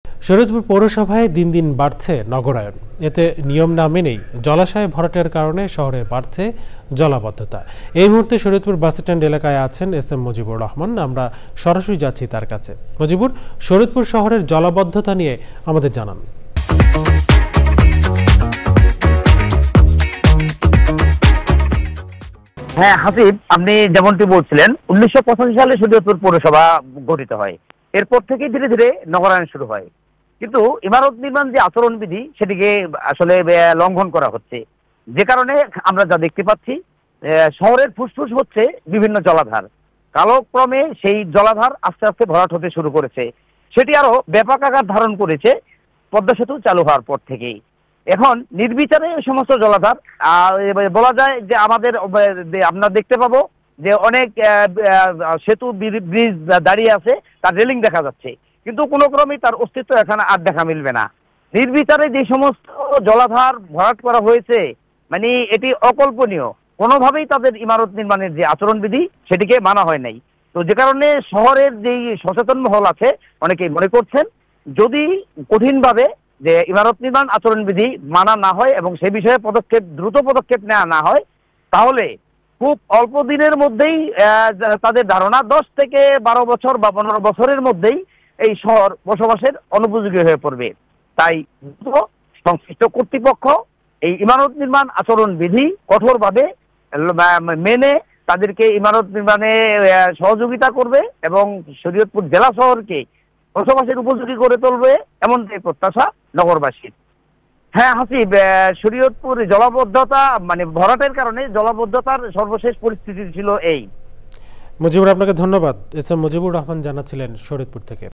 শরীয়তপুর পৌরসভায় দিন দিন বাড়ছে নগরায়ন। এতে নিয়ম না মেনেই জলাশয়ে ভরাটের কারণে শহরে বাড়ছে জলাবদ্ধতা। এই মুহূর্তে শরীয়তপুর বাসস্ট্যান্ড এলাকায় আছেন এস.এম. মুজিবুর রহমান। আমরা সরাসরি যাচ্ছি তার কাছে। মুজিবুর, শরীয়তপুর শহরের জলাবদ্ধতা নিয়ে আমাদের জানান। হ্যাঁ হাসিব, আপনি যেমনটি বলছিলেন 1985 সালে শরীয়তপুর পৌরসভা গঠিত হয়। এরপর থেকে ধীরে ধীরে নগরায়ণ শুরু হয়, কিন্তু ইমারত নির্মাণ যে আচরণবিধি সেটিকে আসলে লঙ্ঘন করা হচ্ছে, যে কারণে আমরা যা দেখতে পাচ্ছি শহরের ফুসফুস হচ্ছে বিভিন্ন জলাধার। কালক্রমে সেই জলাধার আস্তে আস্তে ভরাট হতে শুরু করেছে। সেটি আরো ব্যাপক আকার ধারণ করেছে পদ্মা সেতু চালু হওয়ার পর থেকেই। এখন নির্বিচারে এই সমস্ত জলাধার বলা যায় যে আমাদের আমরা দেখতে পাবো যে অনেক সেতু ব্রিজ দাঁড়িয়ে আছে, তার রেলিং দেখা যাচ্ছে, কিন্তু কোনো ক্রমেই তার অস্তিত্ব এখানে আর দেখা মিলবে না। নির্বিচারে যে সমস্ত জলাধার ভরাট করা হয়েছে, মানে এটি অকল্পনীয়। কোনোভাবেই তাদের ইমারত নির্মাণের যে আচরণবিধি সেটিকে মানা হয় নাই। তো যে কারণে শহরের যেই সচেতন মহল আছে অনেকেই মনে করছেন যদি কঠিনভাবে যে ইমারত নির্মাণ আচরণবিধি মানা না হয় এবং সে বিষয়ে দ্রুত পদক্ষেপ নেওয়া না হয়, তাহলে খুব অল্প দিনের মধ্যেই তাদের ধারণা 10 থেকে 12 বছর বা 15 বছরের মধ্যেই এই শহর বসবাসের অনুপযোগী হয়ে পড়বে। তাই সংশ্লিষ্ট কর্তৃপক্ষ এই ইমারত নির্মাণ আচরণবিধি কঠোরভাবে মেনে তাদেরকে ইমারত নির্মাণে সহযোগিতা করবে এবং শরীয়তপুর জেলা শহরকে বসবাসের উপযোগী করে তুলবে, এমনটাই প্রত্যাশা নগরবাসীর। হ্যাঁ হাসিব, শরীয়তপুর জলাবদ্ধতা মানে ভরাটের কারণে জলাবদ্ধতার সর্বশেষ পরিস্থিতি ছিল এই। মুজিবুর, আপনাকে ধন্যবাদ। এস.এম. মুজিবুর রহমান জানাচ্ছিলেন শরীয়তপুর থেকে।